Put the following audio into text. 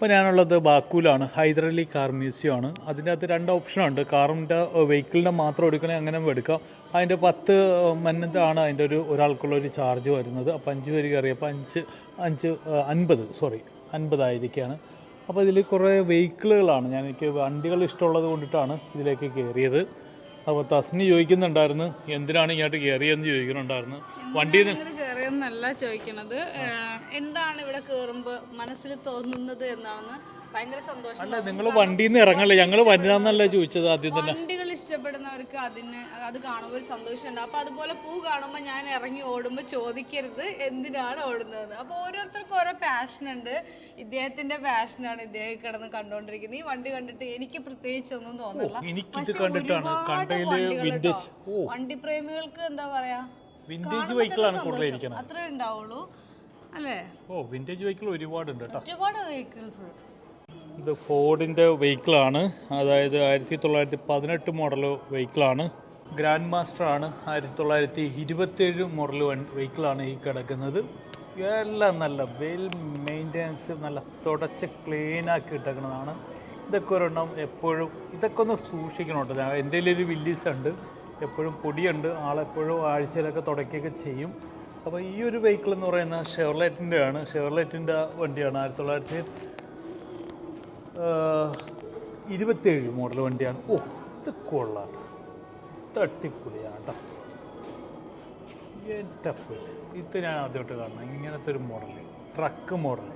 അപ്പോൾ ഞാനുള്ളത് ബാക്കൂലാണ്, Hyderali car museum ആണ്. അതിൻ്റെ അകത്ത് 2 ഓപ്ഷനുണ്ട്. കാറിൻ്റെ വെഹിക്കിളിൻ്റെ മാത്രം എടുക്കണേ അങ്ങനെയും എടുക്കാം. അതിൻ്റെ 10 മന്നത്താണ് അതിൻ്റെ ഒരാൾക്കുള്ളൊരു ചാർജ് വരുന്നത്. അപ്പോൾ 5 പേര് കയറിയപ്പോൾ 50 ആയിരിക്കുകയാണ്. അപ്പോൾ ഇതിൽ കുറേ വെഹിക്കിളുകളാണ്. എനിക്ക് വണ്ടികൾ ഇഷ്ടമുള്ളത് കൊണ്ടിട്ടാണ് ഇതിലേക്ക് കയറിയത്. അപ്പോൾ തസ്നി ചോദിക്കുന്നുണ്ടായിരുന്നു എന്തിനാണ് ഇങ്ങോട്ട് കയറിയെന്ന് ചോദിക്കുന്നുണ്ടായിരുന്നു. വണ്ടിയിൽ നിന്ന് കയറിയെന്നല്ല ചോദിക്കണത്, എന്താണ് ഇവിടെ കയറുമ്പോൾ മനസ്സിൽ തോന്നുന്നത് എന്നാണ്. ഭയങ്കര സന്തോഷം. അല്ല, നിങ്ങൾ വണ്ടിയിൽ നിന്ന് ഇറങ്ങല്ലേ, ഞങ്ങൾ വനിതാന്നല്ലേ ചോദിച്ചത് ആദ്യം തന്നെ. വണ്ടികൾ ഇഷ്ടപ്പെടുന്നവർക്ക് അത് കാണുമ്പോൾ ഒരു സന്തോഷമുണ്ട്. അപ്പോൾ അതുപോലെ പൂ കാണുമ്പോൾ ഞാൻ ഇറങ്ങി ഓടുമ്പോൾ ചോദിക്കരുത് എന്തിനാണ് ഓടുന്നത്. അപ്പോൾ ഓരോരുത്തർക്കും ഓരോ പാഷനുണ്ട്. ഇദ്ദേഹത്തിന്റെ പാഷനാണ് ഇദ്ദേഹം കിടന്ന് കണ്ടുകൊണ്ടിരിക്കുന്നത്. ഈ വണ്ടി കണ്ടിട്ട് എനിക്ക് പ്രത്യേകിച്ച് ഒന്നും തോന്നില്ല. വണ്ടി പ്രേമികൾക്ക് എന്താ പറയാ, വിന്റേജ് വെഹിക്കിളാണ് കൂടുതലിരിക്കുന്നത്. അത്രേ ഉണ്ടാവുള്ളൂ അല്ലേ? വിന്റേജ് വെഹിക്കിൾ ഒരുപാടുണ്ട് കേട്ടോ, ഒരുപാട് വെഹിക്കിൾസ്. ഇത് ഫോർഡിൻ്റെ വെഹിക്കിളാണ്, അതായത് 1918 മോഡൽ വെഹിക്കിളാണ്. ഗ്രാൻഡ് മാസ്റ്ററാണ്. 1927 മോഡൽ വെഹിക്കിളാണ് ഈ കിടക്കുന്നത്. എല്ലാം നല്ല വെൽ മെയിൻ്റെനൻസ്, നല്ല തുടച്ച് ക്ലീനാക്കി ഇട്ടേക്കുന്നതാണ്. ഇതൊക്കെ ഒരെണ്ണം എപ്പോഴും ഇതൊക്കെ ഒന്ന് സൂക്ഷിക്കണം കേട്ടോ. എൻ്റെ ഒരു വില്ലീസ് ഉണ്ട്, എപ്പോഴും പൊടിയുണ്ട്, ആളെപ്പോഴും ആഴ്ചയിലൊക്കെ തുടക്കുകയൊക്കെ ചെയ്യും. അപ്പോൾ ഈ ഒരു വെഹിക്കിൾ എന്ന് പറയുന്നത് ഷെവർലെറ്റിൻ്റെ ആണ്. ഷെവർലെറ്റിൻ്റെ വണ്ടിയാണ്. 1927 മോഡൽ വണ്ടിയാണ്. ഇത് കൊള്ളാം, തട്ടിപ്പൊളിയാണ് കേട്ടോ. എൻ്റെ ഇത് ഞാൻ ആദ്യമായിട്ട് കാണണം ഇങ്ങനത്തെ ഒരു മോഡൽ, ട്രക്ക് മോഡൽ.